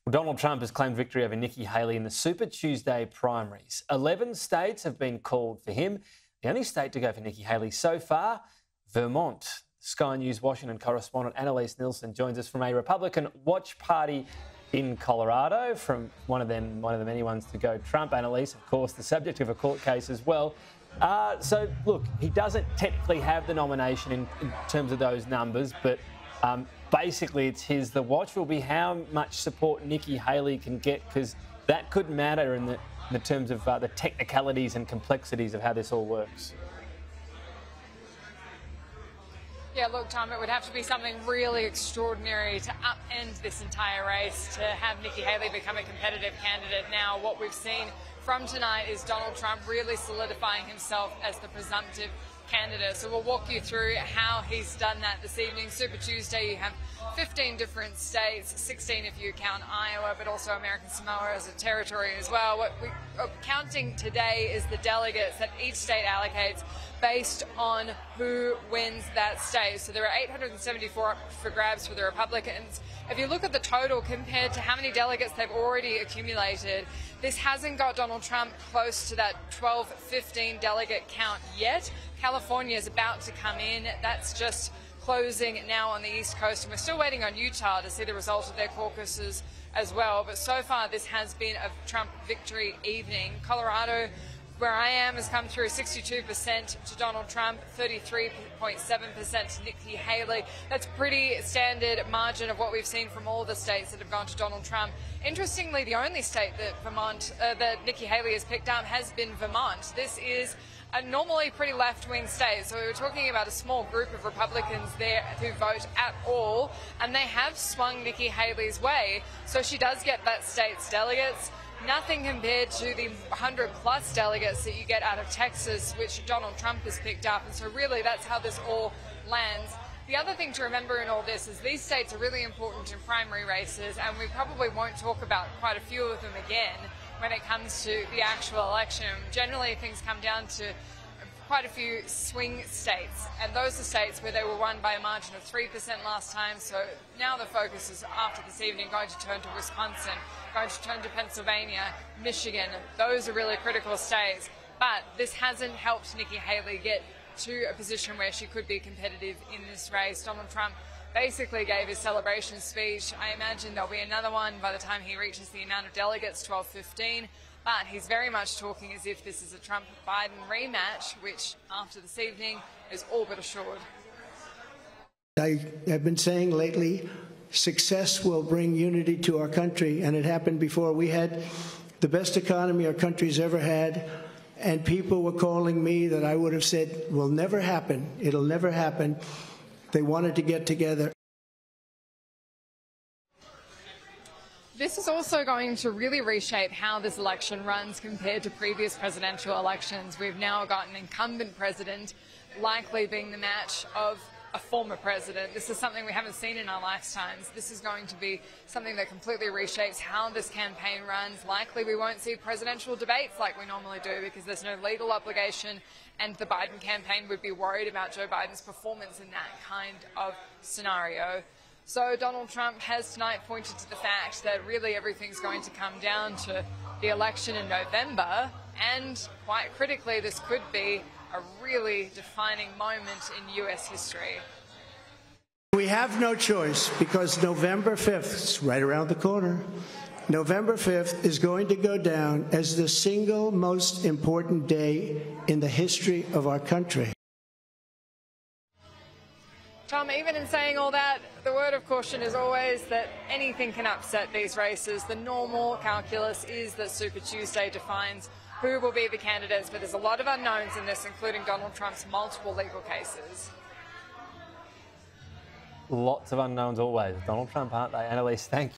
Well, Donald Trump has claimed victory over Nikki Haley in the Super Tuesday Primaries. 11 states have been called for him. The only state to go for Nikki Haley so far, Vermont. Sky News Washington correspondent Annelise Nielsen joins us from a Republican watch party in Colorado, from one of the many ones to go Trump. Annelise, of course, the subject of a court case as well. So, look, he doesn't technically have the nomination in terms of those numbers, but basically it's his. The watch will be how much support Nikki Haley can get, because that could matter in the terms of the technicalities and complexities of how this all works. Yeah, look, Tom, it would have to be something really extraordinary to upend this entire race, to have Nikki Haley become a competitive candidate. Now, what we've seen from tonight is Donald Trump really solidifying himself as the presumptive candidate. So we'll walk you through how he's done that this evening. Super Tuesday, you have 15 different states, 16 if you count Iowa, but also American Samoa as a territory as well. What we are counting today is the delegates that each state allocates based on who wins that state. So there are 874 up for grabs for the Republicans. If you look at the total compared to how many delegates they've already accumulated, this hasn't got Donald Trump close to that 12-15 delegate count yet. California is about to come in. That's just closing now on the East Coast, and we're still waiting on Utah to see the result of their caucuses as well. But so far, this has been a Trump victory evening. Colorado, where I am, has come through 62% to Donald Trump, 33.7% to Nikki Haley. That's pretty standard margin of what we've seen from all the states that have gone to Donald Trump. Interestingly, the only state that that Nikki Haley has picked up has been Vermont. This is a normally pretty left-wing state, so we were talking about a small group of Republicans there who vote at all, and they have swung Nikki Haley's way, so she does get that state's delegates. Nothing compared to the 100-plus delegates that you get out of Texas, which Donald Trump has picked up, and so really that's how this all lands. The other thing to remember in all this is these states are really important in primary races, and we probably won't talk about quite a few of them again when it comes to the actual election. Generally, things come down to quite a few swing states, and those are states where they were won by a margin of 3% last time. So now the focus is, after this evening, going to turn to Wisconsin, going to turn to Pennsylvania, Michigan. Those are really critical states. But this hasn't helped Nikki Haley get to a position where she could be competitive in this race. Donald Trump basically gave his celebration speech. I imagine there'll be another one by the time he reaches the amount of delegates, 12-15. But he's very much talking as if this is a Trump-Biden rematch, which, after this evening, is all but assured. I have been saying lately, success will bring unity to our country, and it happened before. We had the best economy our country's ever had, and people were calling me that I would have said will never happen. It'll never happen. They wanted to get together. This is also going to really reshape how this election runs compared to previous presidential elections. We've now got an incumbent president likely being the match of a former president. This is something we haven't seen in our lifetimes. This is going to be something that completely reshapes how this campaign runs. Likely we won't see presidential debates like we normally do, because there's no legal obligation, and the Biden campaign would be worried about Joe Biden's performance in that kind of scenario. So Donald Trump has tonight pointed to the fact that really everything's going to come down to the election in November, and quite critically, this could be a really defining moment in US history. We have no choice, because November 5th is right around the corner. November 5th is going to go down as the single most important day in the history of our country. Tom, even in saying all that, the word of caution is always that anything can upset these races. The normal calculus is that Super Tuesday defines who will be the candidates, but there's a lot of unknowns in this, including Donald Trump's multiple legal cases. Lots of unknowns always. Donald Trump, aren't they? Annelise, thank you.